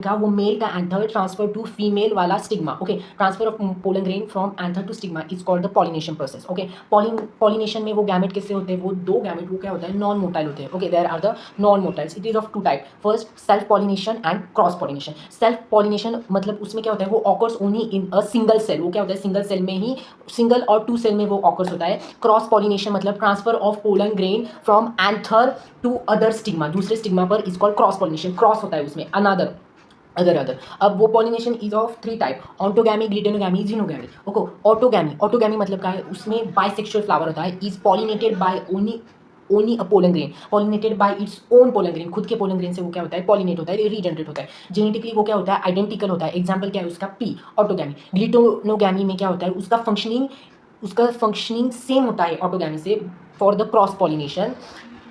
का वो मेल का एंथर ट्रांसफर टू फीमेल वाला stigma. Okay, transfer of pollen grain from anther to stigma is called the pollination process. Okay, pollination में वो gamete किससे होते हैं? वो दो गैमेट वो क्या होता है? नॉन मोटाइल होते हैं. Okay, there are the non motiles. It is of two type. First self pollination and cross pollination. Self pollination मतलब उसमें क्या होता है? वो occurs only in a single cell. वो क्या होता है? सिंगल सेल में ही, सिंगल और टू सेल में वो ऑकर्स होता है. क्रॉस पॉलिनेशन मतलब transfer of pollen grain from anther to other stigma, दूसरे स्टिग्मा पर, is called cross pollination. Cross होता है उसमें अदर. अब वो pollination is of three type: autogamy, geitonogamy, xenogamy. Okay, autogamy मतलब क्या है? उसमें बाइसेक्सुअल फ्लावर होता है. Is pollinated by only a pollen grain, pollinated by its own pollen grain. खुद के पोलन ग्रेन से वो क्या होता है? पॉलिनेट होता है, रीजनरेट होता है. जेनेटिकली वो क्या होता है? आइडेंटिकल होता है. एग्जाम्पल क्या है उसका? पी. ऑटोगैमी. ग्लिटेनोगैमी में क्या होता है? उसका फंक्शनिंग सेम होता है ऑटोगैमी से. For the cross pollination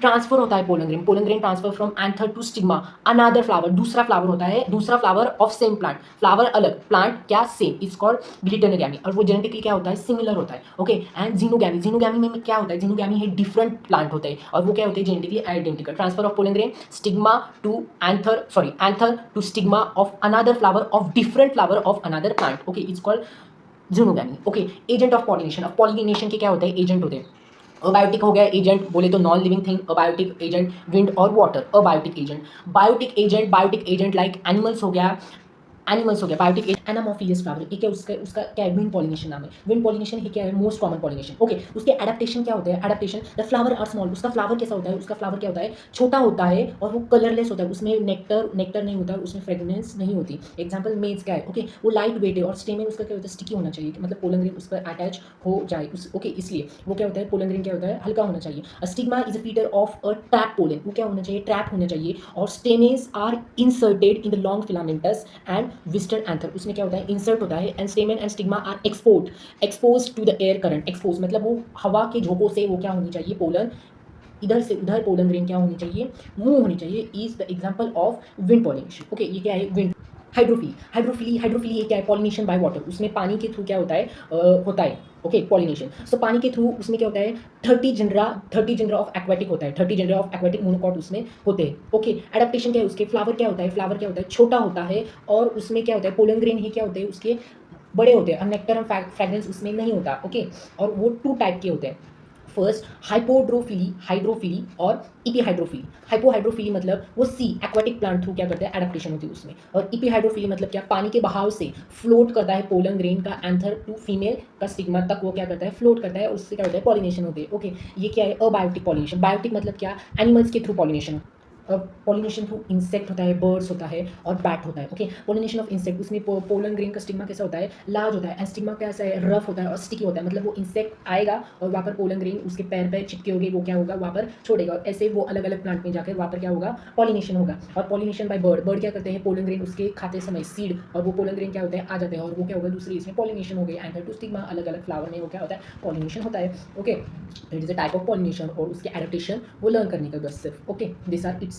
transfer होता है pollen grain transfer from anther to stigma, another flower, दूसरा फ्लावर होता है, दूसरा flower of same plant. Flower अलग, प्लांट क्या? सेम. Is called geitonogamy. और वो जेनेटिकली क्या होता है? सिमिलर होता है. ओके, एंड जीनोगैमी में क्या होता है? जीनोगैमी है डिफरेंट प्लांट होते हैं और वो क्या होते हैं? Genetically identical. Transfer of pollen grain stigma to anther to stigma of another flower of different flower of another plant. Okay, is called xenogamy. Okay, agent of pollination. अब pollination के क्या होते हैं? एजेंट होते हैं. अबायोटिक हो गया agent, बोले तो non living thing. Abiotic agent wind और water. Biotic agent like animals हो गया बायोटिक एजेंट. एनामोफिलियस फ्लावर, ये क्या? उसका क्या है? विंड पॉलिनेशन नाम है. विंड पॉलिनेशन ही क्या है? Most common pollination. ओके, उसके एडेप्टेशन क्या होते हैं? Adaptation, the flower are small. उसका फ्लावर कैसा होता है? उसका फ्लावर क्या होता है? छोटा होता है और वो कलरलेस होता है. उसमें नेक्टर नहीं होता, उसमें फ्रेगनेंस नहीं होती. एग्जाम्पल मेज क्या है? ओके, वो लाइट वेट है और स्टेमन उसका क्या होता है? स्टिकी होना चाहिए, मतलब पोलन ग्रेन उस पर अटैच हो जाए. ओके, इसलिए वो क्या होता है? पोलन ग्रेन क्या होता है? हल्का होना चाहिए. Stigma is a feather of a trap pollen. वो क्या होना चाहिए? ट्रैप होना चाहिए. और stamens are inserted in the long filaments and western anther. उसमें क्या होता है? इंसर्ट होता है. And stamen and stigma are expose to the air current. Expose मतलब वो हवा के झोंकों से वो क्या होनी चाहिए? पोलन इधर से उधर पोलन ग्रेन क्या होनी चाहिए? मूव होनी चाहिए. Is the example of wind pollination. Okay, ये क्या है? विंड. हाइड्रोफिली ये क्या है? Pollination by water. उसमें पानी के थ्रू क्या होता है? Okay, pollination. सो पानी के थ्रू उसमें क्या होता है? 30 जनरा ऑफ एक्वेटिक होता है. 30 जनरा ऑफ एक्वेटिक मोनोकॉट उसमें होते हैं. ओके, एडेप्टेशन क्या है उसके? फ्लावर क्या होता है? फ्लावर क्या होता है? छोटा होता है और उसमें क्या होता है? पोलन ग्रेन ही क्या होते हैं उसके? बड़े होते हैं. नेक्टर एंड फ्रेगनेंस उसमें नहीं होता. ओके, और वो टू टाइप के होते हैं. फर्स्ट हाइड्रोफिली और इपीहाइड्रोफिली. हाइपोहाइड्रोफिली मतलब वो सी एक्वाटिक प्लांट थ्रू क्या करता है? एडेप्टेशन होती है उसमें. और इपीहाइड्रोफिली मतलब क्या? पानी के बहाव से फ्लोट करता है पोलन ग्रेन का एंथर टू फीमेल का स्टिग्मा तक वो क्या करता है? फ्लोट करता है और उससे क्या होता है? पॉलिनेशन होती है. ओके, ये क्या है? Abiotic pollination. बायोटिक मतलब क्या? एनिमल्स के through pollination. Pollination through insect होता है, बर्ड्स होता है और बैट होता है. ओके, पॉलिनेशन ऑफ इंसेक्ट, उसमें पोलन ग्रेन का स्टिग्मा कैसा होता है? लार्ज होता है. एंड स्टिग्मा कैसा है? रफ होता है और स्टिकी होता है. मतलब वो इंसेक्ट आएगा और वहाँ पर पोलन ग्रेन उसके पैर पर चिपके होगी, वो क्या होगा? वहाँ पर छोड़ेगा और ऐसे वो अलग अलग प्लांट में जाकर वहाँ पर क्या होगा? पॉलिनेशन होगा. और पॉलिनेशन बाय बर्ड क्या करते हैं? पोलन ग्रेन उसके खाते समय सीड, और वो पोलन ग्रेन क्या होते हैं? आ जाते हैं और वो क्या होगा? दूसरी इसमें पॉलिनेशन हो गई. एंथर टू स्टिग्मा, अलग अलग फ्लावर में वो क्या होता है? पॉलिनेशन होता है. Okay, it is a type of pollination और उसके एडेप्टेशन वो लर्न करने का बस सिर्फ. Okay, this are it's